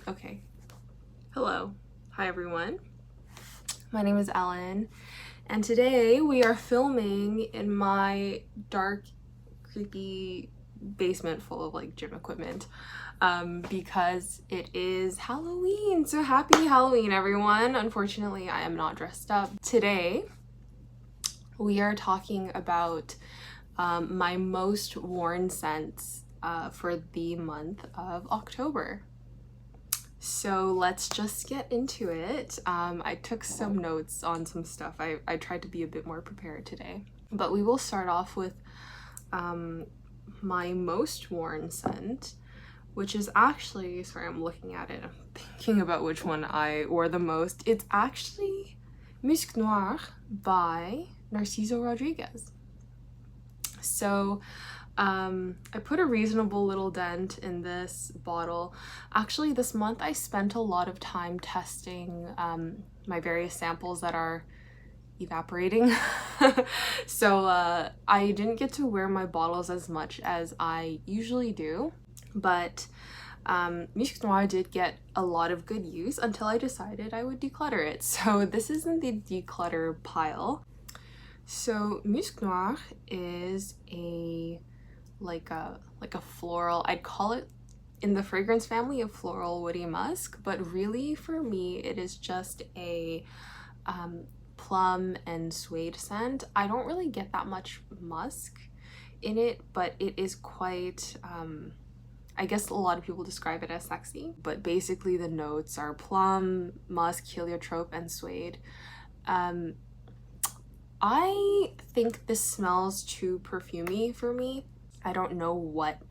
Okay. Hello. Hi everyone. My name is Ellen, and today we are filming in my dark, creepy basement full of like gym equipment because it is Halloween. So happy Halloween, everyone. Unfortunately, I am not dressed up. Today, we are talking about my most worn scents for the month of October. So let's just get into it. I took some notes on some stuff. I tried to be a bit more prepared today. But we will start off with my most worn scent, which is actually, sorry, I'm looking at it. I'm thinking about which one I wore the most. It's actually Musc Noir by Narciso Rodriguez. So I put a reasonable little dent in this bottle. Actually, this month I spent a lot of time testing my various samples that are evaporating. So I didn't get to wear my bottles as much as I usually do, but Musc Noir did get a lot of good use until I decided I would declutter it. So this is in the declutter pile. So Musc Noir is like a floral, I'd call it in the fragrance family of floral woody musk, but really for me it is just a plum and suede scent. I don't really get that much musk in it, but it is quite I guess a lot of people describe it as sexy, but basically the notes are plum, musk, heliotrope, and suede. I think this smells too perfumey for me. I don't know what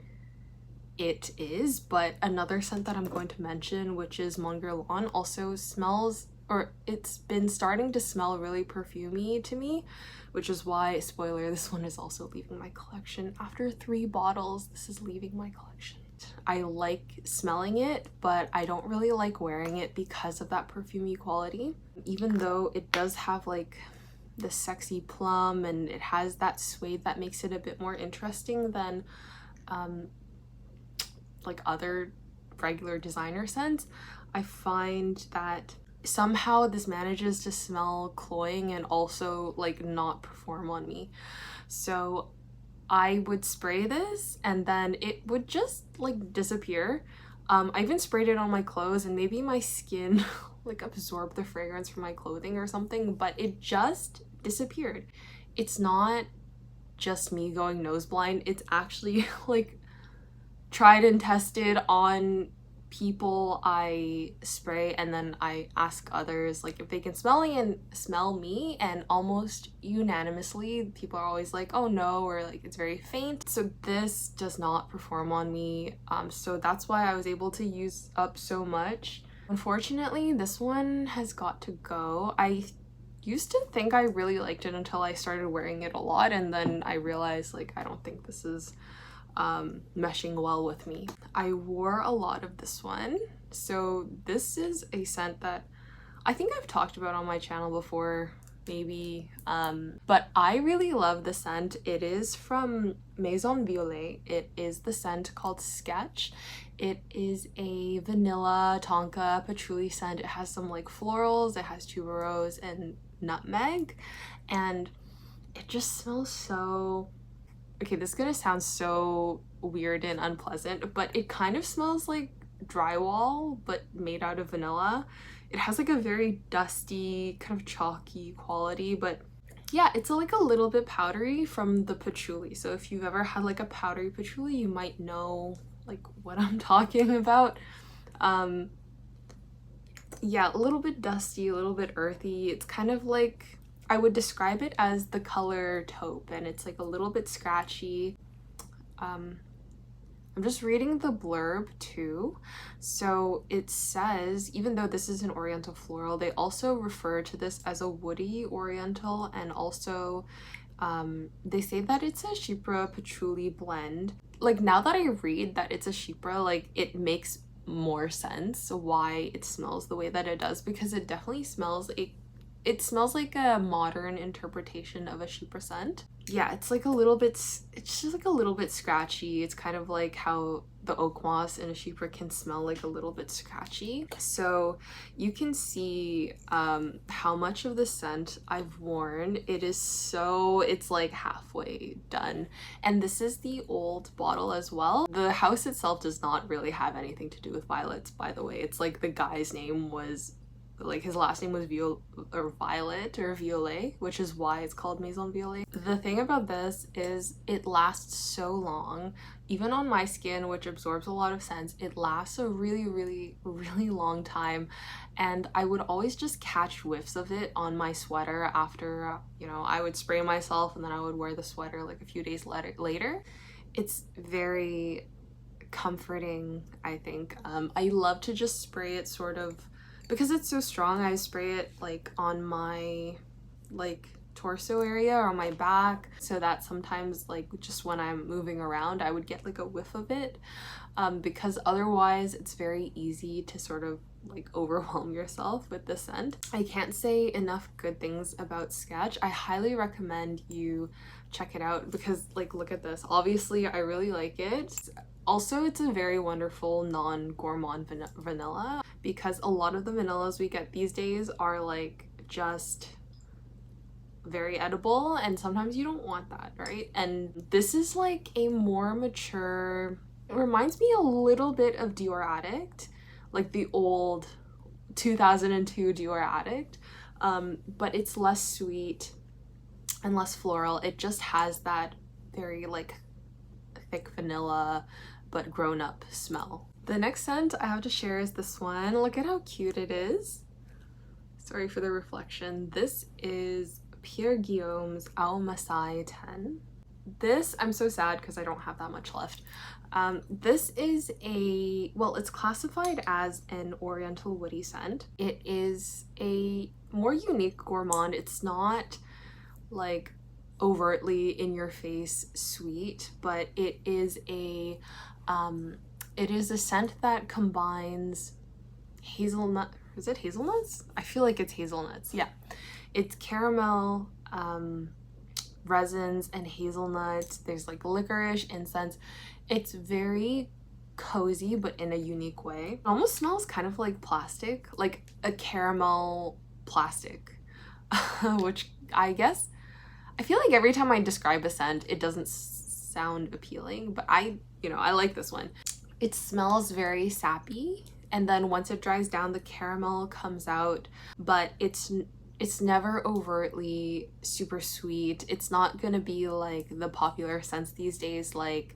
it is, but another scent that I'm going to mention, which is Mon Guerlain, also smells, or it's been starting to smell really perfumey to me, which is why, spoiler, this one is also leaving my collection. After 3 bottles, this is leaving my collection. I like smelling it, but I don't really like wearing it because of that perfumey quality. Even though it does have like the sexy plum and it has that suede that makes it a bit more interesting than like other regular designer scents, I find that somehow this manages to smell cloying and also like not perform on me. So I would spray this and then it would just like disappear. I even sprayed it on my clothes and maybe my skin like absorbed the fragrance from my clothing or something, but it just disappeared. It's not just me going nose blind, it's actually like tried and tested on people I spray, and then I ask others like if they can smell me, and almost unanimously people are always like, oh no, or like it's very faint. So this does not perform on me, so that's why I was able to use up so much. Unfortunately, this one has got to go. I used to think I really liked it until I started wearing it a lot, and then I realized like I don't think this is meshing well with me. I wore a lot of this one. So this is a scent that I think I've talked about on my channel before, maybe, but I really love the scent. It is from Maison. It is the scent called Sketch. It is a vanilla, tonka, patchouli scent. It has some like florals, it has tuberose and nutmeg, and it just smells so, okay, this is gonna sound so weird and unpleasant, but it kind of smells like drywall but made out of vanilla. It has like a very dusty, kind of chalky quality, but yeah, it's like a little bit powdery from the patchouli. So if you've ever had like a powdery patchouli, you might know like what I'm talking about. Yeah, a little bit dusty, a little bit earthy. It's kind of like, I would describe it as the color taupe, and it's like a little bit scratchy. I'm just reading the blurb too. So it says, even though this is an oriental floral, they also refer to this as a woody oriental, and also they say that it's a chypre patchouli blend. Like now that I read that it's a chypre, like it makes more sense why it smells the way that it does, because it definitely smells, it smells like a modern interpretation of a chypre scent. Yeah, it's like a little bit, it's just like a little bit scratchy. It's kind of like how the oak moss in a chypre can smell like a little bit scratchy. So you can see how much of the scent I've worn. It's like halfway done. And this is the old bottle as well. The house itself does not really have anything to do with violets, by the way. It's like the guy's name was, like his last name was Violet or Violet, which is why it's called Maison Violet. The thing about this is it lasts so long, even on my skin, which absorbs a lot of scents. It lasts a really long time, and I would always just catch whiffs of it on my sweater after, you know, I would spray myself and then I would wear the sweater like a few days later. It's very comforting, I think. I love to just spray it sort of, because it's so strong, I spray it like on my like torso area or on my back, so that sometimes like just when I'm moving around I would get like a whiff of it, because otherwise it's very easy to sort of like overwhelm yourself with the scent. I can't say enough good things about Sketch. I highly recommend you check it out because like look at this. Obviously I really like it. Also, it's a very wonderful non-gourmand vanilla, because a lot of the vanillas we get these days are like just very edible, and sometimes you don't want that, right? And this is like a more mature, it reminds me a little bit of Dior Addict, like the old 2002 Dior Addict, but it's less sweet and less floral. It just has that very like thick vanilla but grown-up smell. The next scent I have to share is this one. Look at how cute it is. Sorry for the reflection. This is Pierre Guillaume's Aomassai 10. This, I'm so sad because I don't have that much left. This is a, well, it's classified as an oriental woody scent. It is a more unique gourmand. It's not like overtly in your face sweet, but it is a scent that combines hazelnut, is it hazelnuts? I feel like it's hazelnuts. Yeah, it's caramel, resins and hazelnuts. There's like licorice, incense. It's very cozy but in a unique way. It almost smells kind of like plastic, like a caramel plastic, which I guess I feel like every time I describe a scent it doesn't sound appealing, but I like this one. It smells very sappy, and then once it dries down the caramel comes out, but it's never overtly super sweet. It's not gonna be like the popular scents these days, like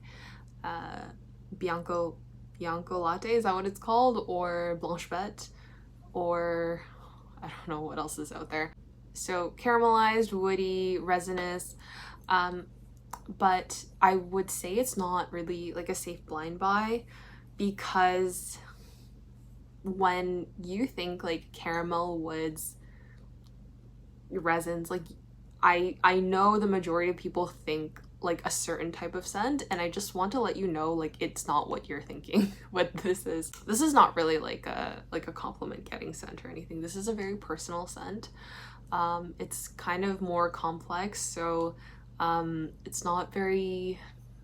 Bianco Latte, is that what it's called? Or Blanche Bête, or I don't know what else is out there. So caramelized, woody, resinous, but I would say it's not really like a safe blind buy, because when you think like caramel, woods, resins, like I know the majority of people think like a certain type of scent, and I just want to let you know like it's not what you're thinking. What this is not really like a compliment getting scent or anything. This is a very personal scent. It's kind of more complex, so it's not very,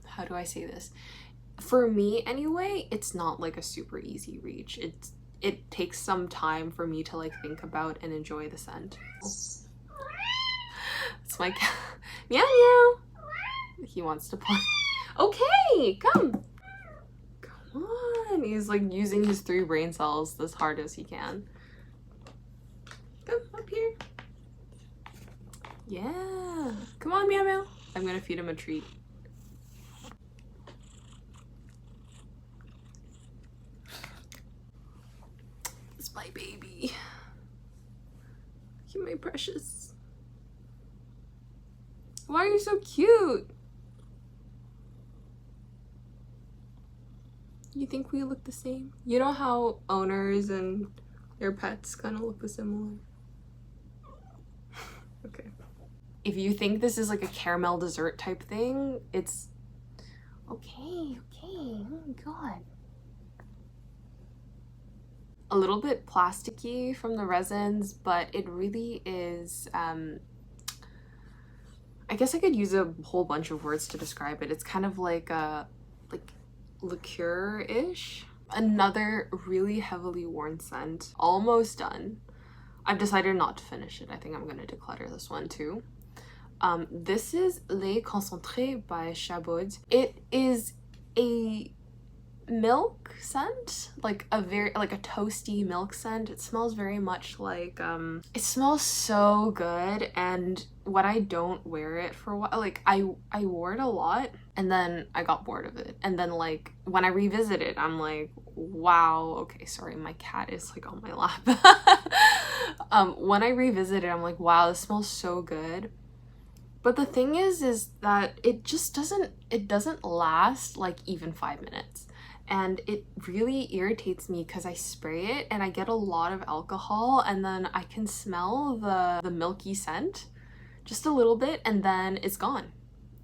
how do I say this? For me anyway, it's not like a super easy reach. It takes some time for me to like think about and enjoy the scent. It's my cat. Meow meow. He wants to play. Okay, come on. He's like using his 3 brain cells as hard as he can. Come up here. Yeah, come on, meow meow. I'm gonna feed him a treat. It's my baby. You my precious. Why are you so cute? You think we look the same? You know how owners and their pets kind of look similar? Okay. If you think this is like a caramel dessert type thing, it's okay. Oh my god. a little bit plasticky from the resins, but it really is, I guess I could use a whole bunch of words to describe it. It's kind of like a liqueur-ish. Another really heavily worn scent, almost done. I've decided not to finish it. I think I'm gonna declutter this one too. This is Les Concentrés by Chabot. It is a milk scent, like a toasty milk scent. It smells very much like it smells so good, and when I don't wear it for a while, like I wore it a lot and then I got bored of it, and then like when I revisit it I'm like, wow, okay, sorry, my cat is like on my lap. When I revisit it I'm like, wow, this smells so good. But the thing is that it just doesn't last like even 5 minutes. And it really irritates me because I spray it and I get a lot of alcohol, and then I can smell the milky scent just a little bit and then it's gone.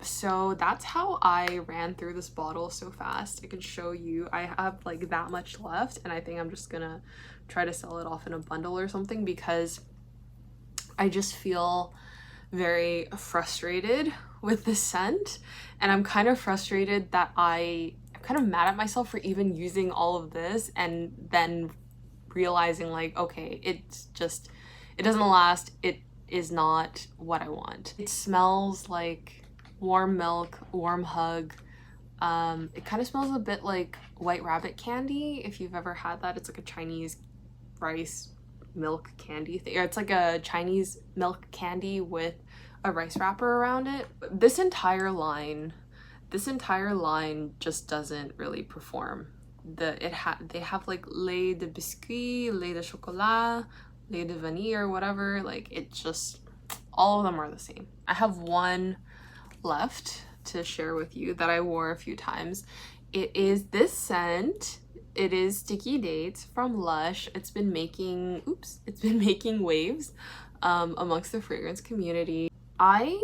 So that's how I ran through this bottle so fast. I can show you, I have like that much left, and I think I'm just gonna try to sell it off in a bundle or something because I just feel very frustrated with the scent, and I'm kind of frustrated that I'm kind of mad at myself for even using all of this and then realizing like, okay, it doesn't last. It is not what I want. It smells like warm milk, warm hug. It kind of smells a bit like White Rabbit candy, if you've ever had that. It's like a Chinese rice milk candy thing. It's like a Chinese milk candy with a rice wrapper around it. This entire line just doesn't really perform. They have like lait de biscuit, lait de chocolat, lait de vanille, or whatever. Like, it just, all of them are the same. I have one left to share with you that I wore a few times. It is this scent. It is Sticky Dates from Lush. It's been making waves amongst the fragrance community. I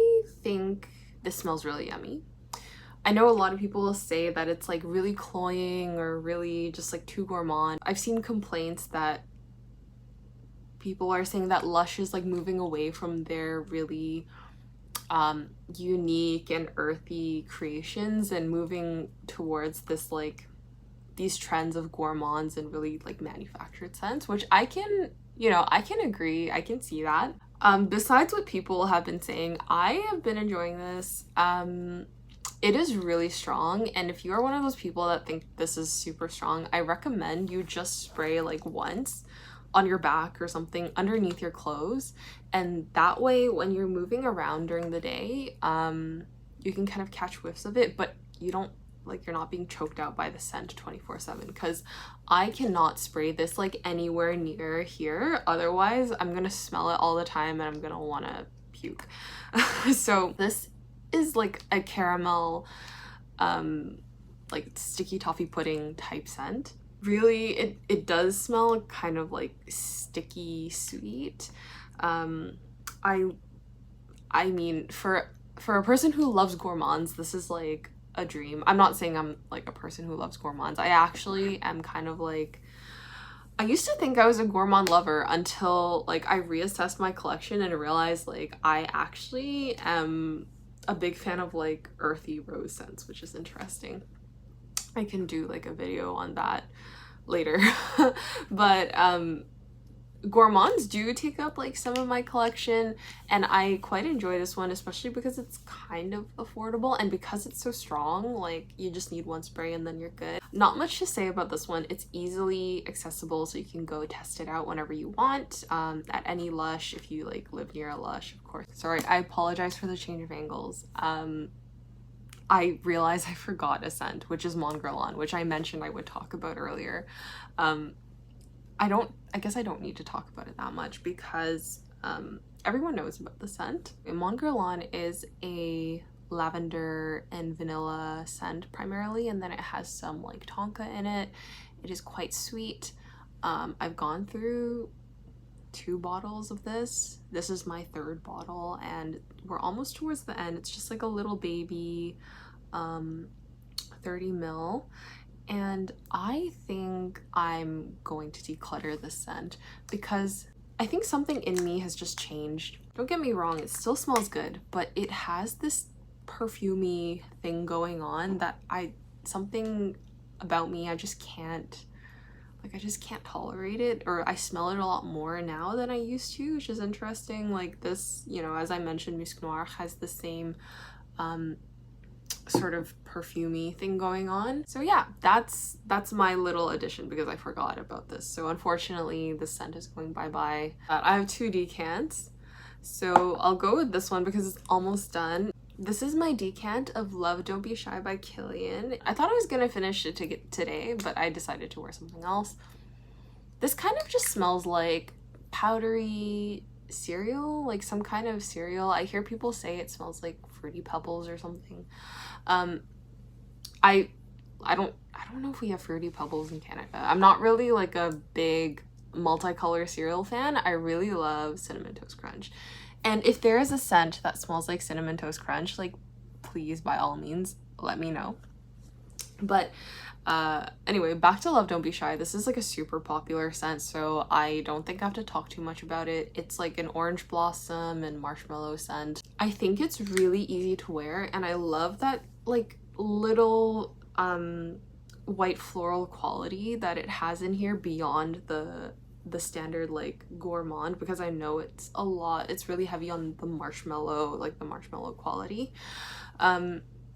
think this smells really yummy. I know a lot of people will say that it's like really cloying or really just like too gourmand. I've seen complaints that people are saying that Lush is like moving away from their really unique and earthy creations and moving towards this like these trends of gourmands and really like manufactured scents, which I can agree. I can see that. Besides what people have been saying, I have been enjoying this. It is really strong, and if you are one of those people that think this is super strong, I recommend you just spray like once on your back or something underneath your clothes, and that way when you're moving around during the day, you can kind of catch whiffs of it, but you're not being choked out by the scent 24/7, because I cannot spray this like anywhere near here, otherwise I'm gonna smell it all the time and I'm gonna want to puke. So this is like a caramel like sticky toffee pudding type scent. Really, it does smell kind of like sticky sweet. I mean, for a person who loves gourmands, this is like a dream. I'm not saying I'm like a person who loves gourmands. I actually am kind of like, I used to think I was a gourmand lover until like I reassessed my collection and realized like I actually am a big fan of like earthy rose scents, which is interesting. I can do like a video on that later. But gourmands do take up like some of my collection, and I quite enjoy this one, especially because it's kind of affordable and because it's so strong. Like, you just need one spray and then you're good. Not much to say about this one. It's easily accessible, so you can go test it out whenever you want at any Lush, if you like live near a Lush, of course. Sorry, I apologize for the change of angles. I realized I forgot a scent, which is Mon Guerlain, which I mentioned I would talk about earlier. I guess I don't need to talk about it that much because everyone knows about the scent. Mon Guerlain is a lavender and vanilla scent primarily, and then it has some like tonka in it. It is quite sweet. I've gone through 2 bottles of this. This is my 3rd bottle and we're almost towards the end. It's just like a little baby 30 ml, and I think I'm going to declutter this scent because I think something in me has just changed. Don't get me wrong, it still smells good, but it has this perfumey thing going on that something about me, I just can't tolerate it, or I smell it a lot more now than I used to, which is interesting. Like this, you know, as I mentioned, musc noir has the same sort of perfumey thing going on. So yeah, that's my little addition because I forgot about this. So unfortunately the scent is going bye-bye. I have 2 decants, so I'll go with this one because it's almost done. This is my decant of Love Don't Be Shy by Kilian. I thought I was gonna finish it today, but I decided to wear something else. This kind of just smells like powdery cereal, like some kind of cereal. I hear people say it smells like Fruity Pebbles or something. I don't know if we have Fruity Pebbles in Canada. I'm not really like a big multicolor cereal fan. I really love Cinnamon Toast Crunch. And if there is a scent that smells like Cinnamon Toast Crunch, like please, by all means, let me know. But anyway, back to Love Don't Be Shy. This is like a super popular scent, so I don't think I have to talk too much about it. It's like an orange blossom and marshmallow scent. I think it's really easy to wear, and I love that like little white floral quality that it has in here beyond the standard like gourmand, because I know it's really heavy on the marshmallow, like the marshmallow quality.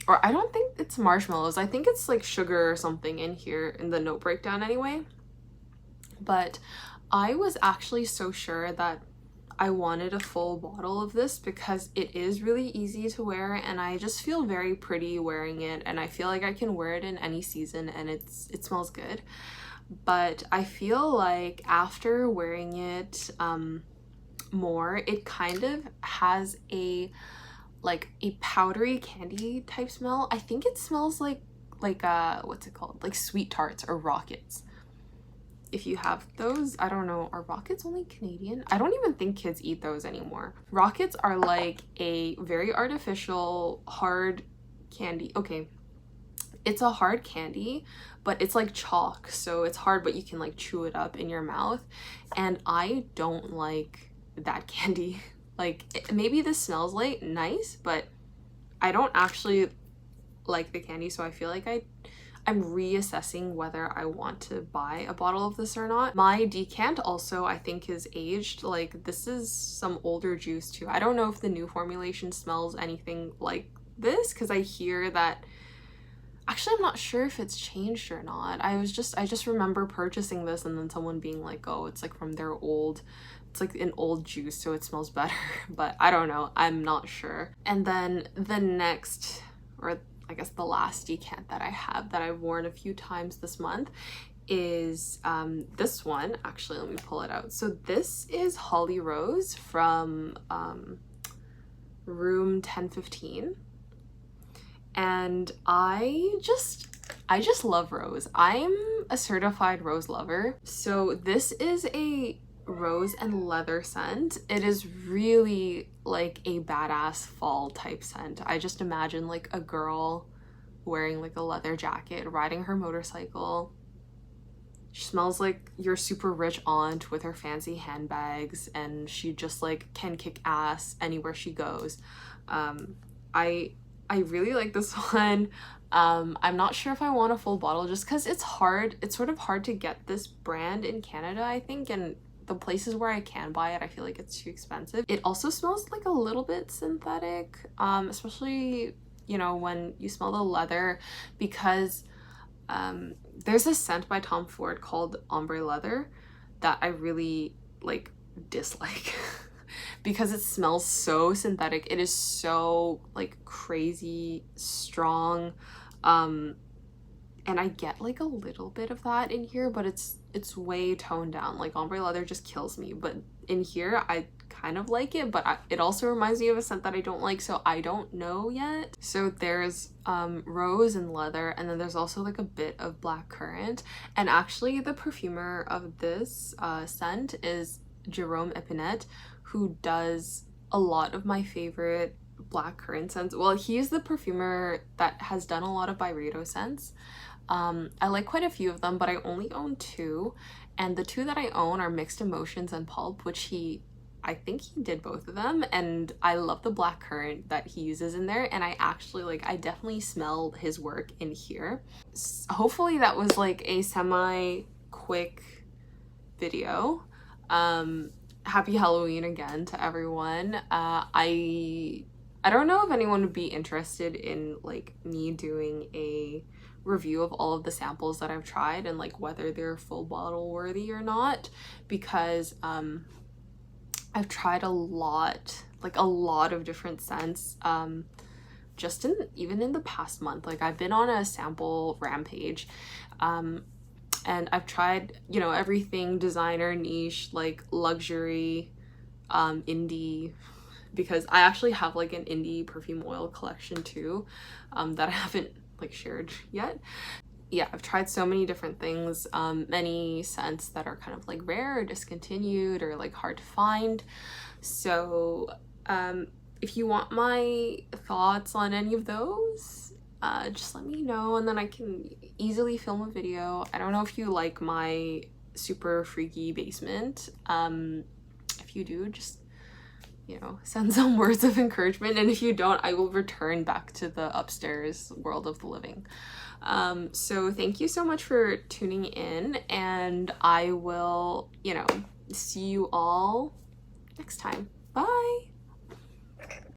Or I don't think it's marshmallows. I think it's like sugar or something in here in the note breakdown anyway. But I was actually so sure that I wanted a full bottle of this because it is really easy to wear and I just feel very pretty wearing it, and I feel like I can wear it in any season and it smells good. But I feel like after wearing it more, it kind of has a powdery candy type smell. I think it smells like what's it called, like sweet tarts or rockets. If you have those, I don't know, are rockets only Canadian? I don't even think kids eat those anymore. Rockets are like a very artificial hard candy. Okay, it's a hard candy, but it's like chalk, so it's hard, but you can like chew it up in your mouth, and I don't like that candy. Like maybe this smells like nice, but I don't actually like the candy, so I feel like I'm reassessing whether I want to buy a bottle of this or not. My decant also I think is aged. Like this is some older juice too. I don't know if the new formulation smells anything like this because I hear that, actually I'm not sure if it's changed or not. I just remember purchasing this and then someone being like, oh, it's like from their old, it's like an old juice so it smells better. But I don't know, I'm not sure. And then the next, or I guess the last decant that I have that I've worn a few times this month is this one. Actually, let me pull it out. So this is Hollyrose from room 1015, and I just love rose. I'm a certified rose lover. So this is a rose and leather scent. It is really like a badass fall type scent. I just imagine like a girl wearing like a leather jacket, riding her motorcycle. She smells like your super rich aunt with her fancy handbags, and she just like can kick ass anywhere she goes. I really like this one. I'm not sure if I want a full bottle just because it's sort of hard to get this brand in Canada, I think, and the places where I can buy it, I feel like it's too expensive. It also smells like a little bit synthetic, especially, you know, when you smell the leather, because there's a scent by Tom Ford called Ombre Leather that I really like dislike because it smells so synthetic. It is so like crazy strong, and I get like a little bit of that in here, but it's way toned down. Like Ombre Leather just kills me, but in here I kind of like it, but it also reminds me of a scent that I don't like, so I don't know yet. So there's rose and leather, and then there's also like a bit of black currant. And actually the perfumer of this scent is Jerome Epinette, who does a lot of my favorite black currant scents. Well, he is the perfumer that has done a lot of Byredo scents. I like quite a few of them, but I only own 2, and the 2 that I own are Mixed Emotions and Pulp, which I think he did both of them, and I love the black currant that he uses in there, and I actually like, I definitely smelled his work in here. Hopefully that was like a semi-quick video. Happy Halloween again to everyone. I don't know if anyone would be interested in like me doing a review of all of the samples that I've tried and like whether they're full bottle worthy or not, because I've tried a lot of different scents just even in the past month. Like I've been on a sample rampage, and I've tried, you know, everything designer, niche, like luxury, indie, because I actually have like an indie perfume oil collection too, that I haven't like shared yet. Yeah, I've tried so many different things, many scents that are kind of like rare or discontinued or like hard to find. So if you want my thoughts on any of those, just let me know and then I can easily film a video. I don't know if you like my super freaky basement. If you do, just, you know, send some words of encouragement, and if you don't, I will return back to the upstairs world of the living. So thank you so much for tuning in, and I will, you know, see you all next time. Bye!